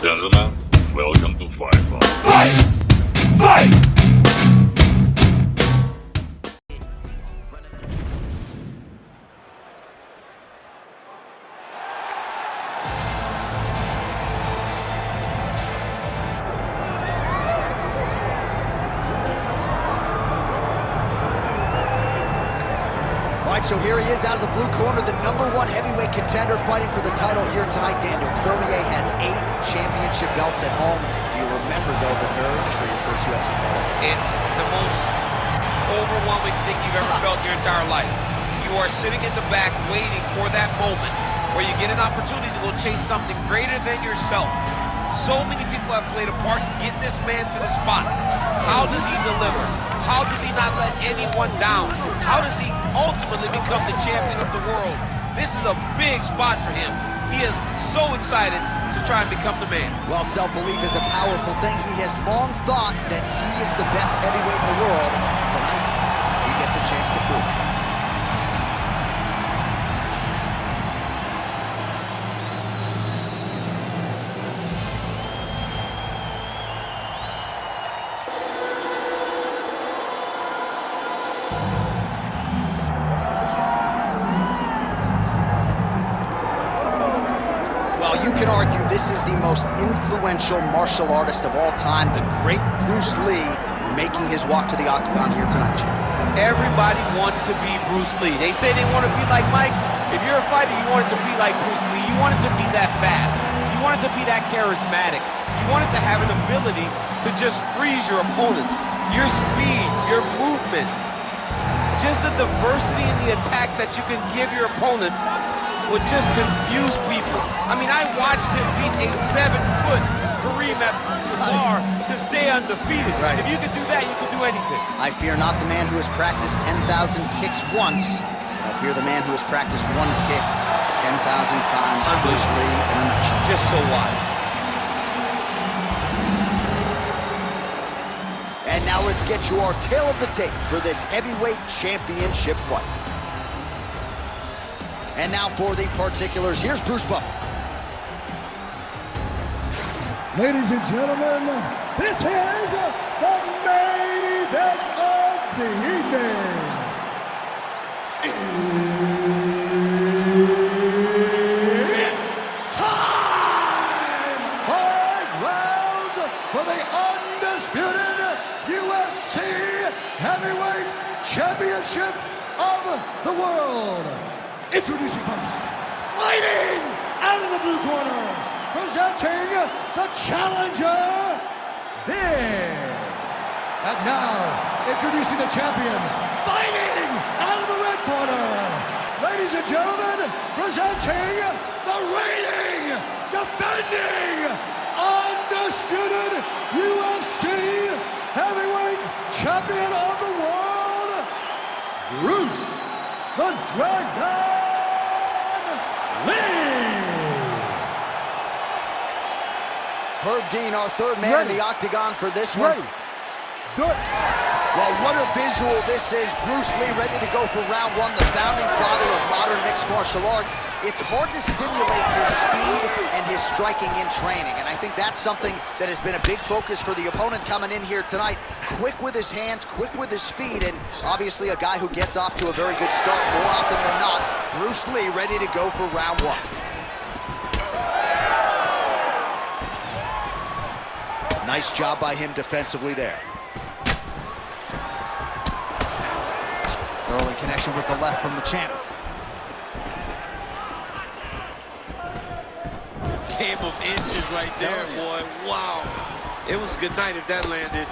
Gentlemen, welcome to Fight Club. Fight! Fight! So here he is out of the blue corner, the #1 heavyweight contender fighting for the title here tonight. Daniel Cormier has 8 championship belts at home. Do you remember, though, the nerves for your first UFC title? It's the most overwhelming thing you've ever felt in your entire life. You are sitting in the back waiting for that moment where you get an opportunity to go chase something greater than yourself. So many people have played a part in getting this man to the spot. How does he deliver? How does he not let anyone down? How does he ultimately become the champion of the world? This is a big spot for him. He is so excited to try and become the man. Well, self-belief is a powerful thing. He has long thought that he is the best heavyweight in the world. Tonight, he gets a chance to prove it. You can argue this is the most influential martial artist of all time, the great Bruce Lee, making his walk to the octagon here tonight, Jim. Everybody wants to be Bruce Lee. They say they want to be like Mike. If you're a fighter, you want it to be like Bruce Lee. You want it to be that fast. You want it to be that charismatic. You want it to have an ability to just freeze your opponents. Your speed, your movement, just the diversity in the attacks that you can give your opponents would just confuse people. I mean, I watched him beat a 7-foot Kareem Abdul-Jabbar to stay undefeated. Right. If you could do that, you could do anything. I fear not the man who has practiced 10,000 kicks once. I fear the man who has practiced one kick 10,000 times. Bruce Lee in a nutshell. Just so wise. And now let's get you our tale of the tape for this heavyweight championship fight. And now for the particulars, here's Bruce Buffer. Ladies and gentlemen, this is the main event of the evening. It's time! 5 rounds for the undisputed UFC Heavyweight Championship of the world. Introducing first, fighting out of the blue corner, presenting the challenger, here. And now, introducing the champion, fighting out of the red corner. Ladies and gentlemen, presenting the reigning, defending, undisputed UFC Heavyweight Champion of the world, Bruce the Dragon Lee! Herb Dean, our third man in the octagon for this one. Good. Well, what a visual this is. Bruce Lee ready to go for round 1, the founding father of modern mixed martial arts. It's hard to simulate his speed and his striking in training, and I think that's something that has been a big focus for the opponent coming in here tonight. Quick with his hands, quick with his feet, and obviously a guy who gets off to a very good start more often than not. Bruce Lee ready to go for round 1. Nice job by him defensively there. Early connection with the left from the champ. Game of inches right there, boy. Wow. It was a good night if that landed.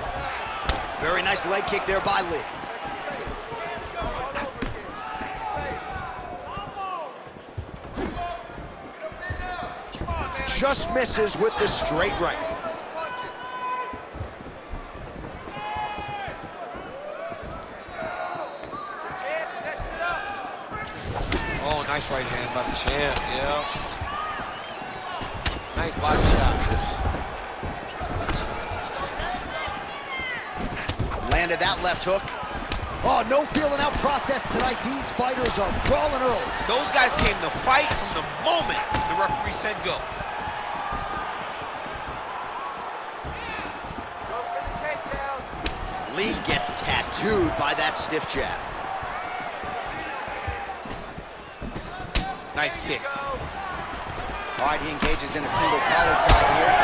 Very nice leg kick there by Lee. Just misses with the straight right. Oh, nice right hand by the champ, yeah. Nice body shot. Landed that left hook. Oh, no feeling out process tonight. These fighters are brawling early. Those guys came to fight from the moment the referee said go. Lee gets tattooed by that stiff jab. Nice kick. All right, he engages in a single collar tie here.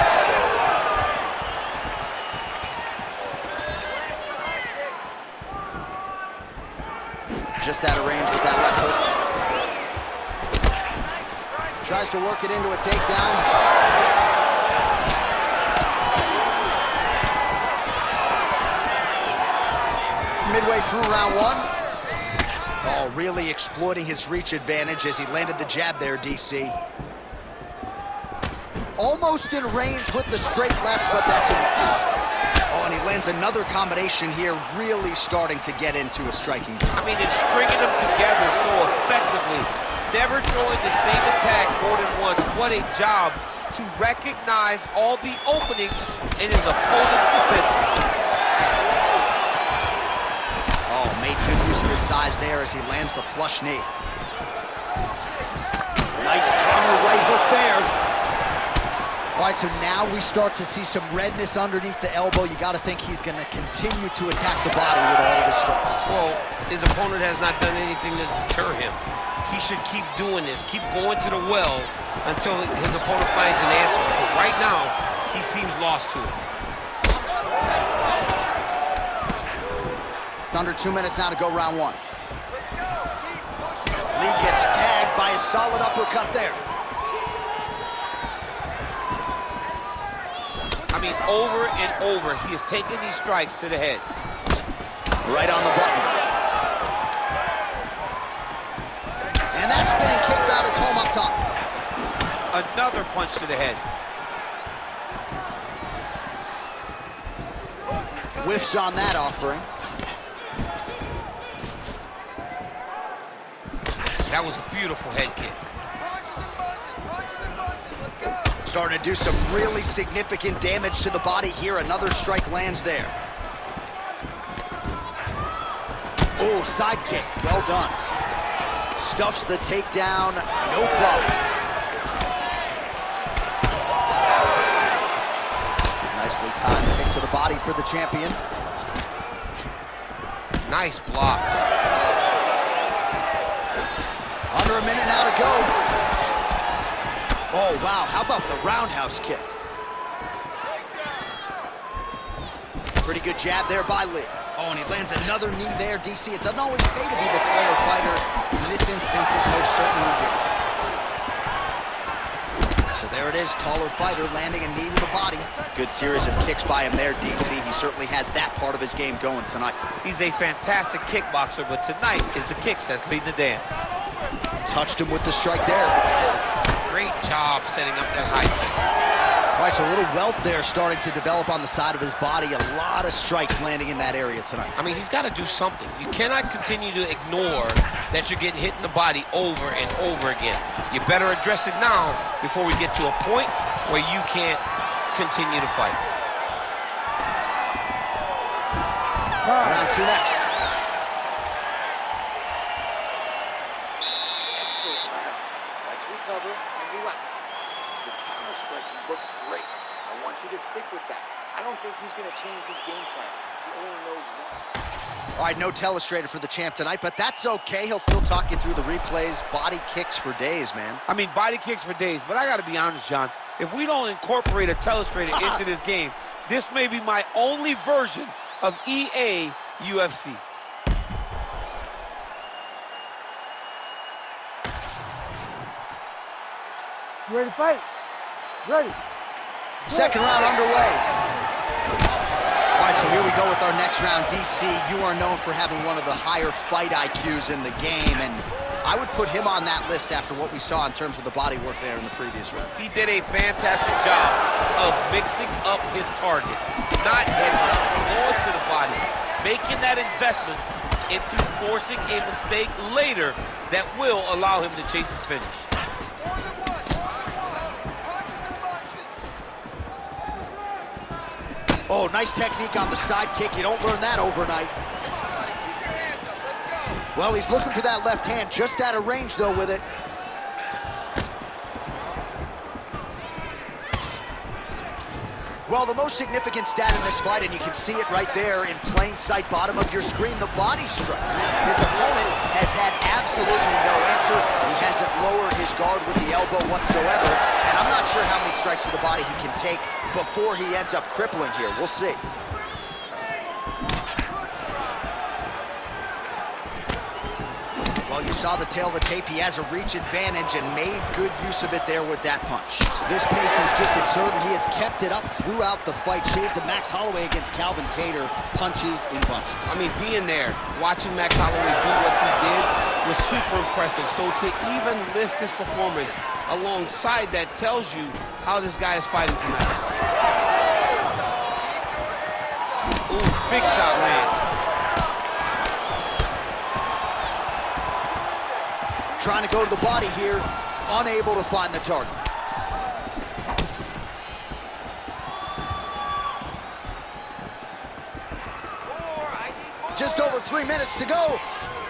Just out of range with that left hook. Tries to work it into a takedown. Midway through round one. Oh, really exploiting his reach advantage as he landed the jab there, DC. Almost in range with the straight left, but that's a miss. Oh, and he lands another combination here, really starting to get into a striking zone. I mean, it's stringing them together so effectively. Never throwing the same attack more than once. What a job to recognize all the openings in his opponent's defenses. Oh, made good use of his size there as he lands the flush knee. Nice counter right hook there. All right, so now we start to see some redness underneath the elbow. You got to think he's going to continue to attack the body with all of his strikes. Well, his opponent has not done anything to deter him. He should keep doing this, keep going to the well until his opponent finds an answer. But right now, he seems lost to it. Under 2 minutes now to go round one. Let's go. Keep pushing. Lee gets tagged by a solid uppercut there. I mean, over and over, he is taking these strikes to the head. Right on the button. And that spinning kick found its home up top. Another punch to the head. Whiffs on that offering. That was a beautiful head kick. Punches and bunches, punches and bunches. Let's go. Starting to do some really significant damage to the body here. Another strike lands there. Oh, side kick. Well done. Stuffs the takedown. No problem. Nicely timed kick to the body for the champion. Nice block. Under a minute now to go. Oh, wow. How about the roundhouse kick? Pretty good jab there by Lee. Oh, and he lands another knee there, DC. It doesn't always pay to be the taller fighter. In this instance, it most certainly did. So there it is, taller fighter landing a knee to the body. Good series of kicks by him there, DC. He certainly has that part of his game going tonight. He's a fantastic kickboxer, but tonight is the kicks that's leading the dance. Touched him with the strike there. Great job setting up that high kick. All right, so a little welt there starting to develop on the side of his body. A lot of strikes landing in that area tonight. I mean, he's got to do something. You cannot continue to ignore that you're getting hit in the body over and over again. You better address it now before we get to a point where you can't continue to fight. Round two next. Excellent round. Let's recover and relax. The counter striking looks great. I want you to stick with that. I don't think he's going to change his game plan. He only knows one. All right, no telestrator for the champ tonight, but that's okay. He'll still talk you through the replays. Body kicks for days, man. I mean, body kicks for days, but I got to be honest, John. If we don't incorporate a telestrator into this game, this may be my only version of EA UFC. You ready to fight? Ready. Second round underway. All right, so here we go with our next round. DC, you are known for having one of the higher fight IQs in the game, and I would put him on that list after what we saw in terms of the body work there in the previous round. He did a fantastic job of mixing up his target, not headbutting, going to the body, making that investment into forcing a mistake later that will allow him to chase his finish. More than one. Punches and bunches. Oh, nice technique on the side kick. You don't learn that overnight. Come on, buddy. Keep your hands up. Let's go. Well, he's looking for that left hand, just out of range, though, with it. Well, the most significant stat in this fight, and you can see it right there in plain sight, bottom of your screen, the body strikes. His opponent has had absolutely no answer. He hasn't lowered his guard with the elbow whatsoever, and I'm not sure how many strikes to the body he can take before he ends up crippling here. We'll see. Well, you saw the tail of the tape. He has a reach advantage and made good use of it there with that punch. This pace is just absurd, and he has kept it up throughout the fight. Shades of Max Holloway against Calvin Kattar, punches in bunches. I mean, being there, watching Max Holloway do what he did was super impressive. So to even list this performance alongside that tells you how this guy is fighting tonight. Ooh, big shot land. Trying to go to the body here, unable to find the target. Just over 3 minutes to go.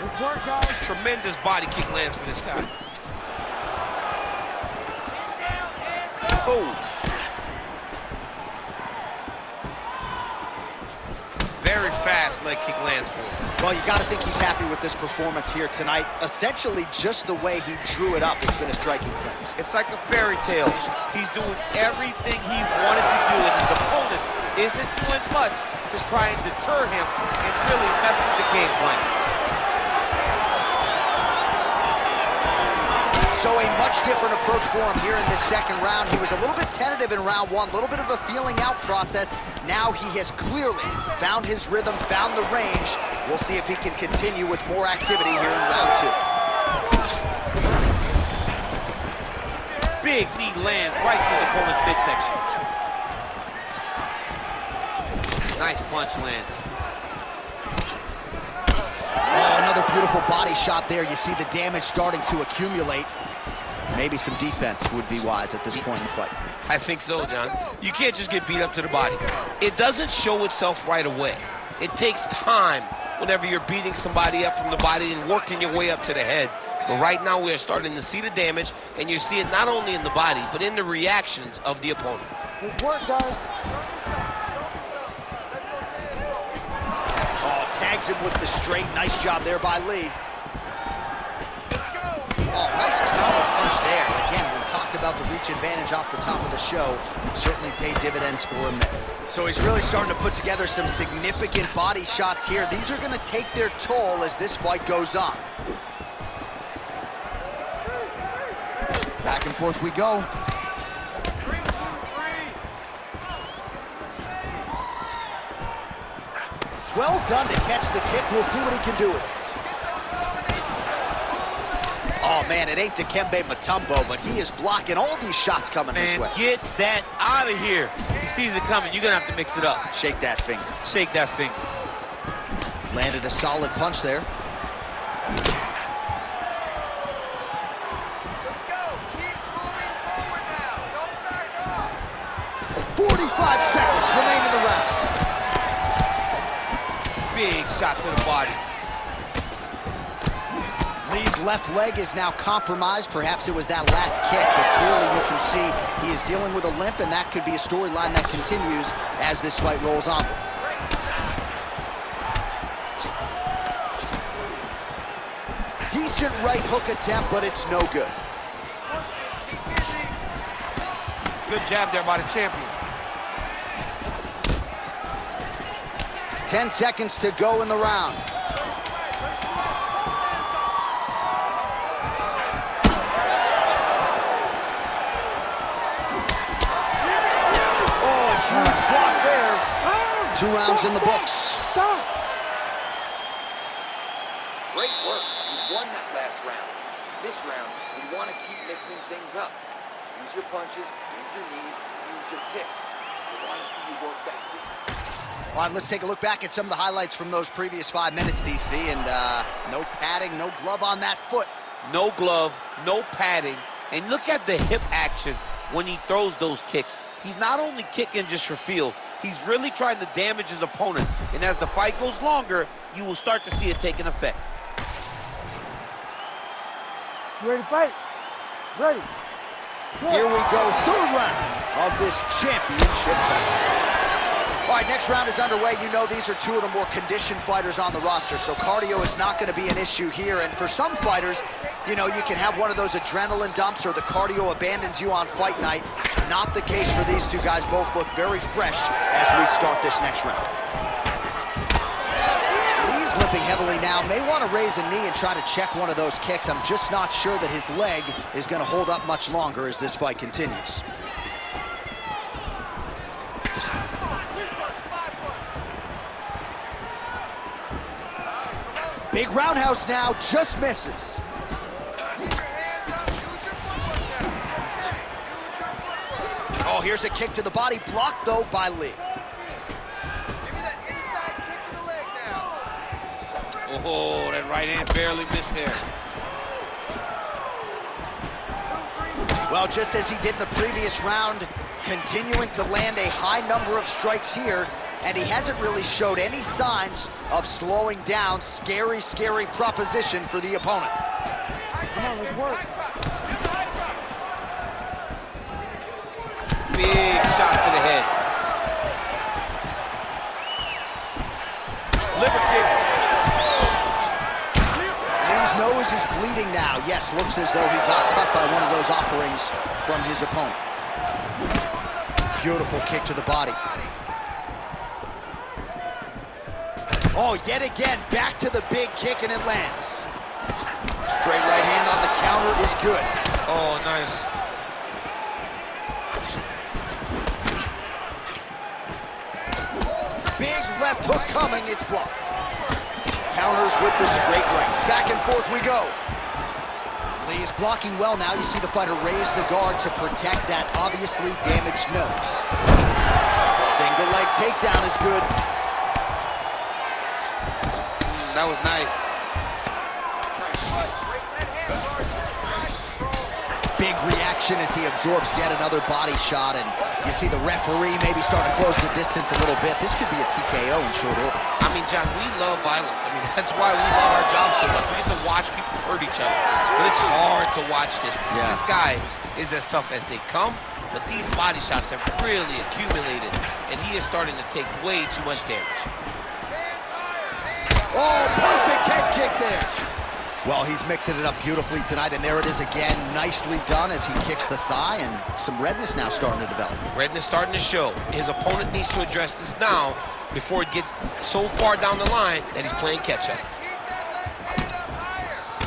Nice work, guys. Tremendous body kick lands for this guy. Oh. Very fast leg kick lands for him. Well, you got to think he's happy with this performance here tonight. Essentially, just the way he drew it up has been a striking thing. It's like a fairy tale. He's doing everything he wanted to do, and his opponent isn't doing much to try and deter him and really mess with the game plan. So a much different approach for him here in this second round. He was a little bit tentative in round one, a little bit of a feeling out process. Now he has clearly found his rhythm, found the range. We'll see if he can continue with more activity here in round two. Big knee lands right to the opponent's midsection. Nice punch lands. Oh, another beautiful body shot there. You see the damage starting to accumulate. Maybe some defense would be wise at this point in the fight. I think so, John. You can't just get beat up to the body. It doesn't show itself right away. It takes time whenever you're beating somebody up from the body and working your way up to the head. But right now we are starting to see the damage, and you see it not only in the body, but in the reactions of the opponent. Nice work, guys. Oh, tags him with the straight. Nice job there by Lee. Oh, nice counter punch there. Again, we talked about the reach advantage off the top of the show. Certainly paid dividends for him there. So he's really starting to put together some significant body shots here. These are going to take their toll as this fight goes on. Back and forth we go. Well done to catch the kick. We'll see what he can do with it. Oh, man, it ain't Dikembe Mutombo, but he is blocking all these shots coming this way. Get that out of here. He sees it coming. You're going to have to mix it up. Shake that finger. Shake that finger. Landed a solid punch there. Let's go. Keep moving forward now. Don't back off. 45 seconds remain in the round. Big shot to the body. Lee's left leg is now compromised. Perhaps it was that last kick, but clearly you can see he is dealing with a limp, and that could be a storyline that continues as this fight rolls on. Decent right hook attempt, but it's no good. Good jab there by the champion. 10 seconds to go in the round. Huge block there. 2 rounds in the books. Stop. Great work. You won that last round. This round, we want to keep mixing things up. Use your punches, use your knees, use your kicks. I want to see you work that feet. All right, let's take a look back at some of the highlights from those previous 5 minutes, DC, and no padding, no glove on that foot. No glove, no padding, and look at the hip action when he throws those kicks. He's not only kicking just for feel, he's really trying to damage his opponent, and as the fight goes longer, you will start to see it take an effect. You ready to fight? Ready. Here we go, 3rd round. of this championship fight. All right, next round is underway. You know these are two of the more conditioned fighters on the roster, so cardio is not going to be an issue here. And for some fighters, you know, you can have one of those adrenaline dumps or the cardio abandons you on fight night. Not the case for these two guys. Both look very fresh as we start this next round. Lee's limping heavily now. May want to raise a knee and try to check one of those kicks. I'm just not sure that his leg is going to hold up much longer as this fight continues. Big roundhouse now, just misses. Oh, here's a kick to the body, blocked though by Lee. Give me that inside kick to the leg now. Oh, that right hand barely missed there. Well, just as he did in the previous round, continuing to land a high number of strikes here, and he hasn't really showed any signs of slowing down. Scary, scary proposition for the opponent. Come on, let's work. Big shot to the head. Liver kick. Lee's nose is bleeding now. Yes, looks as though he got cut by one of those offerings from his opponent. Beautiful kick to the body. Oh, yet again, back to the big kick, and it lands. Straight right hand on the counter is good. Oh, nice. Big left hook coming, it's blocked. Counters with the straight right. Back and forth we go. Lee is blocking well now. You see the fighter raise the guard to protect that obviously damaged nose. Single leg takedown is good. That was nice. Big reaction as he absorbs yet another body shot, and you see the referee maybe starting to close the distance a little bit. This could be a TKO in short order. I mean, John, we love violence. I mean, that's why we love our job so much. We get to watch people hurt each other. But it's hard to watch this. Yeah. This guy is as tough as they come, but these body shots have really accumulated, and he is starting to take way too much damage. Oh, perfect head kick there. Well, he's mixing it up beautifully tonight, and there it is again. Nicely done as he kicks the thigh, and some redness now starting to develop. Redness starting to show. His opponent needs to address this now before it gets so far down the line that he's playing catch-up.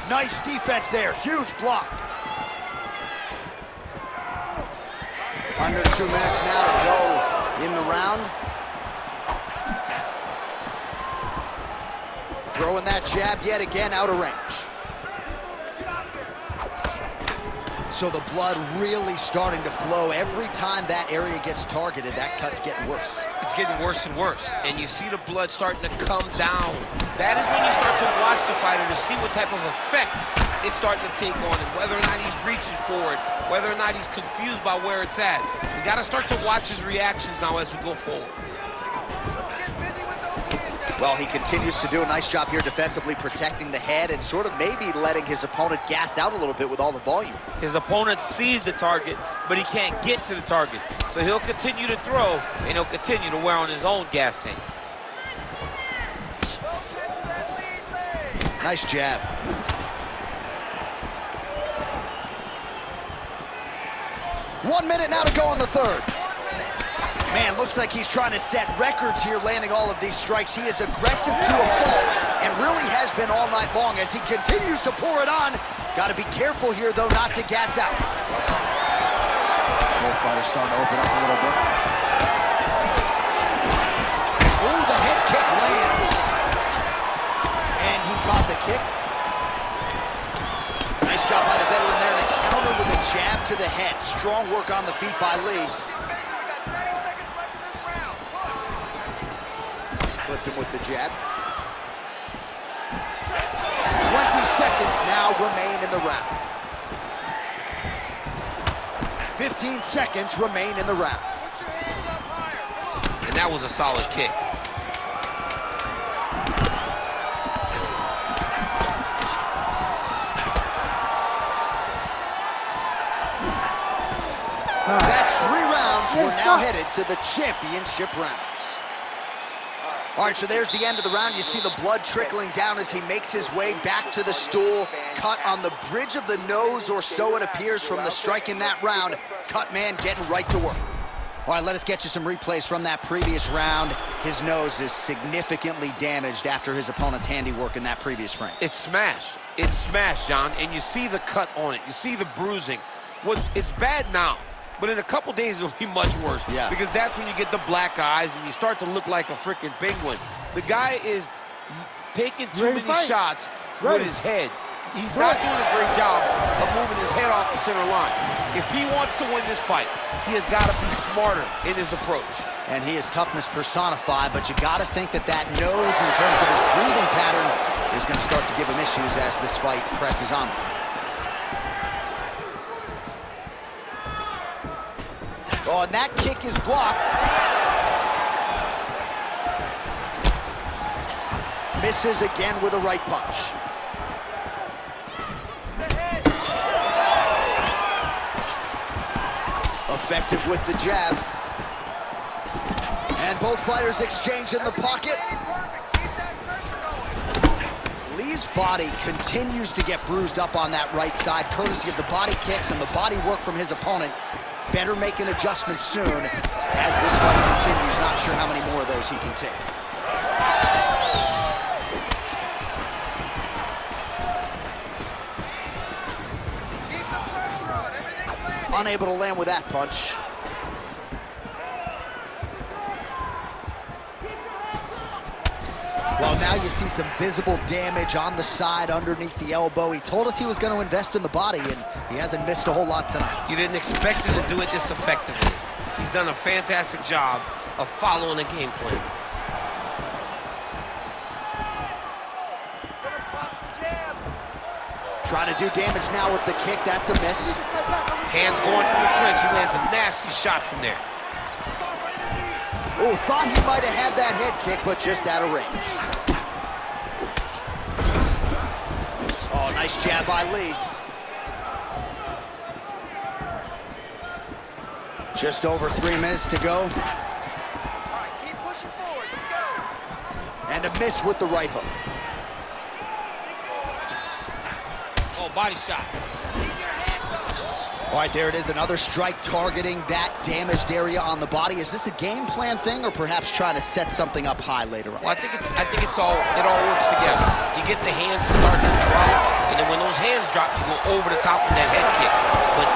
Nice defense there. Huge block. Under 2 minutes now to go in the round. Throwing that jab yet again out of range. So the blood really starting to flow. Every time that area gets targeted, that cut's getting worse. It's getting worse and worse. And you see the blood starting to come down. That is when you start to watch the fighter to see what type of effect it's starting to take on him, whether or not he's reaching for it, whether or not he's confused by where it's at. We got to start to watch his reactions now as we go forward. Well, he continues to do a nice job here defensively, protecting the head and sort of maybe letting his opponent gas out a little bit with all the volume. His opponent sees the target, but he can't get to the target. So he'll continue to throw, and he'll continue to wear on his own gas tank. Nice jab. One minute now to go in the third. Man, looks like he's trying to set records here, landing all of these strikes. He is aggressive to a fault and really has been all night long as he continues to pour it on. Got to be careful here, though, not to gas out. Both fighters starting to open up a little bit. Oh, the head kick lands. And he caught the kick. Nice job by the veteran there to counter with a jab to the head. Strong work on the feet by Lee. Flipped him with the jab. 20 seconds now remain in the round. 15 seconds remain in the round. And that was a solid kick. That's 3 rounds rounds. We're now headed to the championship rounds. All right, so there's the end of the round. You see the blood trickling down as he makes his way back to the stool. Cut on the bridge of the nose, or so it appears from the strike in that round. Cut man getting right to work. All right, let us get you some replays from that previous round. His nose is significantly damaged after his opponent's handiwork in that previous frame. It's smashed. It's smashed, John, and you see the cut on it. You see the bruising. It's bad now, but in a couple days it'll be much worse. Yeah. Because that's when you get the black eyes and you start to look like a freaking penguin. The guy is taking too many shots with his head. He's not doing a great job of moving his head off the center line. If he wants to win this fight, he has got to be smarter in his approach. And he is toughness personified, but you got to think that that nose, in terms of his breathing pattern, is going to start to give him issues as this fight presses on. Oh, and that kick is blocked. Misses again with a right punch. Effective with the jab. And both fighters exchange in the pocket. Lee's body continues to get bruised up on that right side, courtesy of the body kicks and the body work from his opponent. Better make an adjustment soon as this fight continues. Not sure how many more of those he can take. Unable to land with that punch. Well, now you see some visible damage on the side underneath the elbow. He told us he was going to invest in the body, and he hasn't missed a whole lot tonight. You didn't expect him to do it this effectively. He's done a fantastic job of following the game plan. Trying to do damage now with the kick. That's a miss. Hands going from the clinch. He lands a nasty shot from there. Oh, thought he might have had that head kick, but just out of range. Oh, nice jab by Lee. Just over 3 minutes to go. All right, keep pushing forward. Let's go. And a miss with the right hook. Oh, body shot. All right, there it is, another strike targeting that damaged area on the body. Is this a game plan thing, or perhaps trying to set something up high later on? Well, I think it all works together. You get the hands start to drop, and then when those hands drop, you go over the top of that head kick. But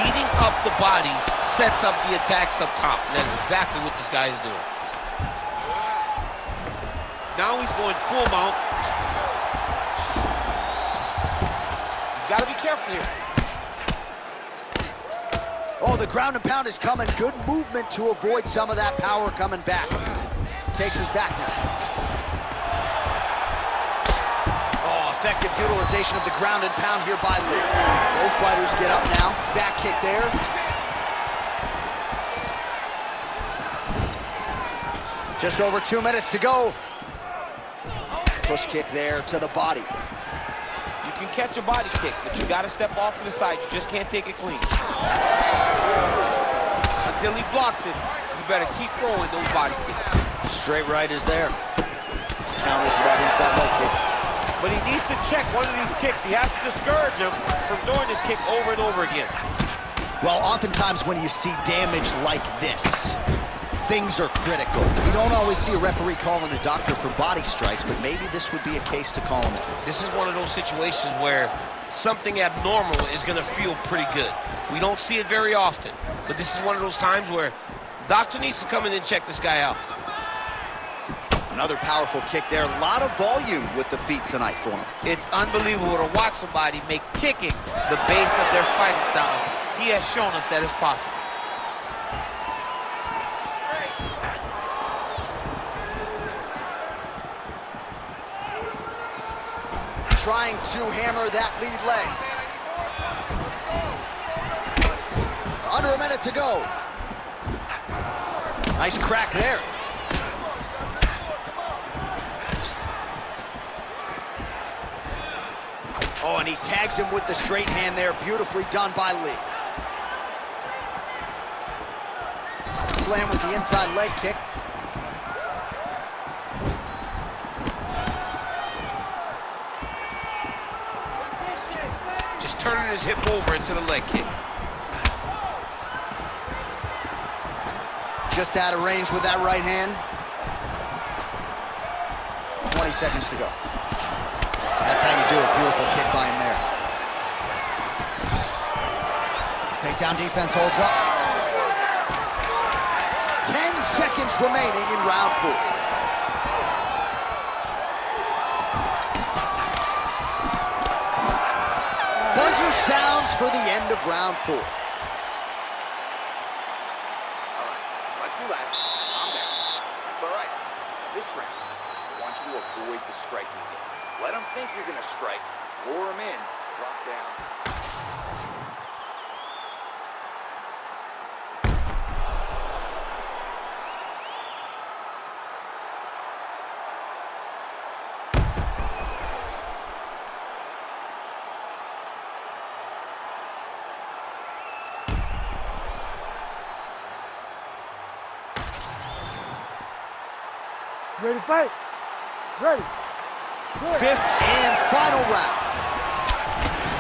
beating up the body sets up the attacks up top, and that's exactly what this guy is doing. Now he's going full mount. He's got to be careful here. Oh, the ground and pound is coming. Good movement to avoid some of that power coming back. Takes his back now. Oh, effective utilization of the ground and pound here by Lee. Both fighters get up now. Back kick there. Just over 2 minutes to go. Push kick there to the body. You can catch a body kick, but you got to step off to the side. You just can't take it clean. Until he blocks it, you better keep throwing those body kicks. Straight right is there. Counters that inside leg kick. But he needs to check one of these kicks. He has to discourage him from doing this kick over and over again. Well, oftentimes when you see damage like this, things are critical. You don't always see a referee calling a doctor for body strikes, but maybe this would be a case to call him. This is one of those situations where something abnormal is going to feel pretty good. We don't see it very often, but this is one of those times where doctor needs to come in and check this guy out. Another powerful kick there. A lot of volume with the feet tonight for him. It's unbelievable to watch somebody make kicking the base of their fighting style. He has shown us that it's possible. Trying to hammer that lead leg. Under a minute to go. Nice crack there. Oh, and he tags him with the straight hand there. Beautifully done by Lee. slam with the inside leg kick. Just turning his hip over into the leg kick. Just out of range with that right hand. 20 seconds to go. That's how you do it. Beautiful kick by him there. Takedown defense holds up. 10 seconds remaining in round 4. Buzzer sounds for the end of round 4. Let's relax. Calm down. That's all right. This round, I want you to avoid the striking game. Let them think you're going to strike. Lure them in. Drop down. Ready to fight? Ready. Good. 5th and final round.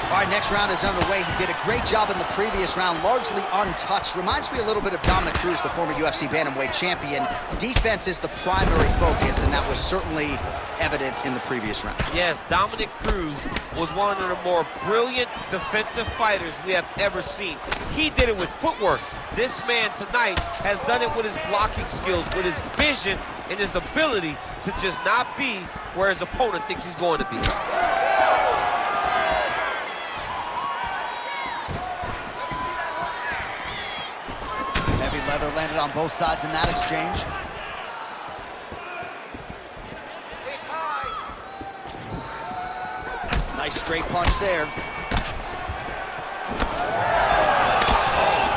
All right, next round is underway. He did a great job in the previous round, largely untouched. Reminds me a little bit of Dominic Cruz, the former UFC bantamweight champion. Defense is the primary focus, and that was certainly evident in the previous round. Yes, Dominic Cruz was one of the more brilliant defensive fighters we have ever seen. He did it with footwork. This man tonight has done it with his blocking skills, with his vision, and his ability to just not be where his opponent thinks he's going to be. Heavy leather landed on both sides in that exchange. Nice straight punch there.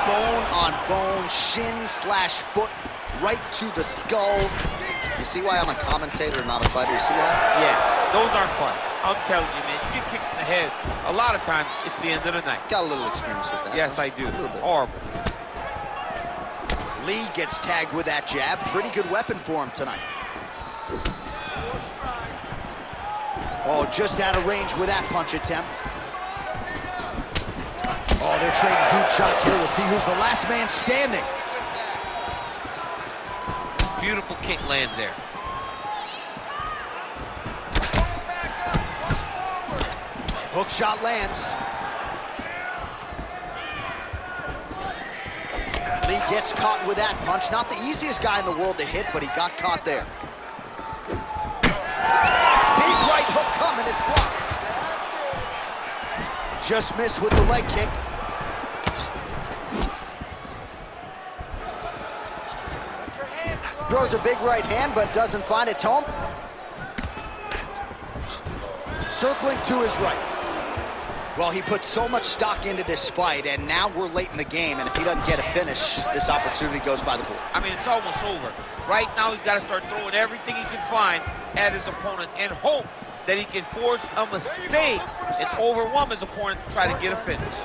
Bone on bone, shin slash foot, right to the skull. You see why I'm a commentator, not a fighter? You see why? Yeah, those aren't fun. I'm telling you, man, you get kicked in the head, a lot of times it's the end of the night. Got a little experience with that. Yes, I do. It's horrible. Lee gets tagged with that jab. Pretty good weapon for him tonight. Oh, just out of range with that punch attempt. Oh, they're trading huge shots here. We'll see who's the last man standing. Beautiful kick lands there. Hook shot lands. Lee gets caught with that punch. Not the easiest guy in the world to hit, but he got caught there. Big right hook coming, it's blocked. Just missed with the leg kick. Throws a big right hand, but doesn't find its home. Circling to his right. Well, he put so much stock into this fight, and now we're late in the game, and if he doesn't get a finish, this opportunity goes by the board. I mean, it's almost over. Right now, he's got to start throwing everything he can find at his opponent and hope that he can force a mistake and overwhelm his opponent to try to get a finish.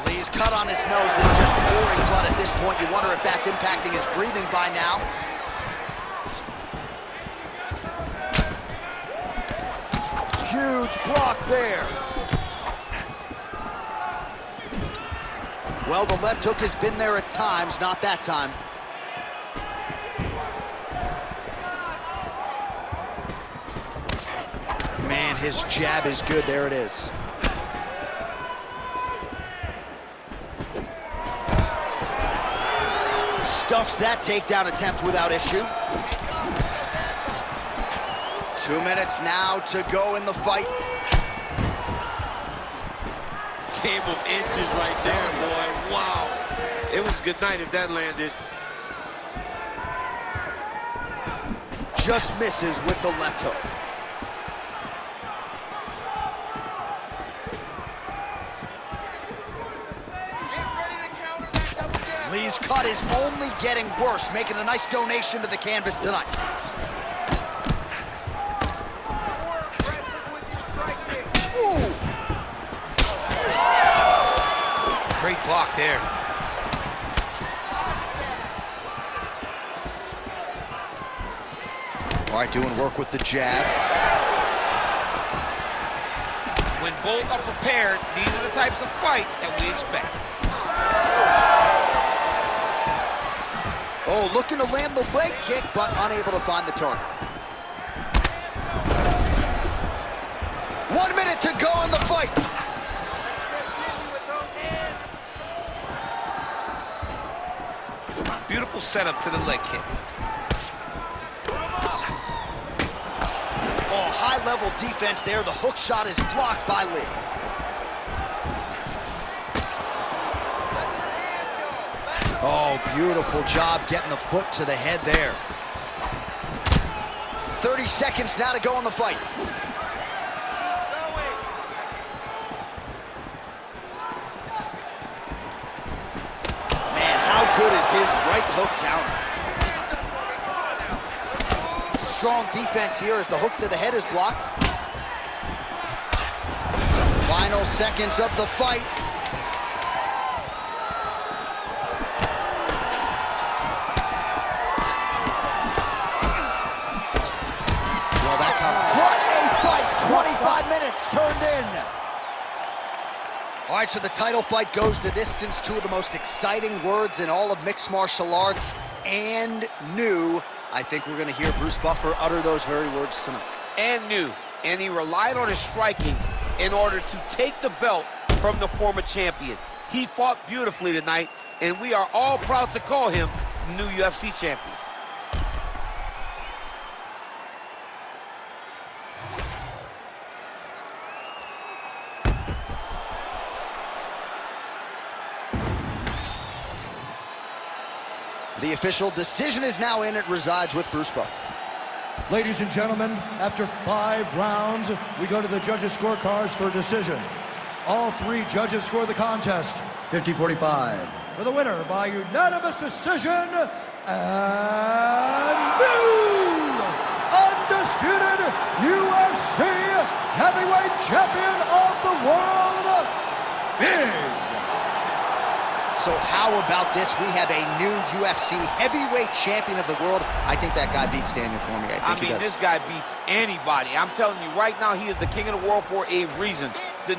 Lee's cut on his nose is just pouring blood at this point. You wonder if that's impacting his breathing by now. Huge block there. Well, the left hook has been there at times, not that time. Man, his jab is good. There it is. Stuffs that takedown attempt without issue. 2 minutes now to go in the fight. Game of inches right there, boy. Wow. It was good night if that landed. Just misses with the left hook. Lee's cut is only getting worse, making a nice donation to the canvas tonight. Ooh! Great block there. All right, doing work with the jab. When both are prepared, these are the types of fights that we expect. Oh, looking to land the leg kick, but unable to find the target. 1 minute to go in the fight. Beautiful setup to the leg kick. Oh, high-level defense there. The hook shot is blocked by Lee. Oh, beautiful job getting the foot to the head there. 30 seconds now to go in the fight. Man, how good is his right hook counter? Strong defense here as the hook to the head is blocked. Final seconds of the fight. What a fight! 25 minutes turned in. All right, so the title fight goes the distance. Two of the most exciting words in all of mixed martial arts, and new. I think we're going to hear Bruce Buffer utter those very words tonight. And new. And he relied on his striking in order to take the belt from the former champion. He fought beautifully tonight, and we are all proud to call him new UFC champion. The official decision is now in. It resides with Bruce Buffer. Ladies and gentlemen, after 5 rounds, we go to the judges' scorecards for a decision. All 3 judges score the contest 50-45. For the winner by unanimous decision, and new undisputed UFC heavyweight champion of the world, Big. So how about this? We have a new UFC heavyweight champion of the world. I think that guy beats Daniel Cormier. I mean, this guy beats anybody. I'm telling you right now, he is the king of the world for a reason. The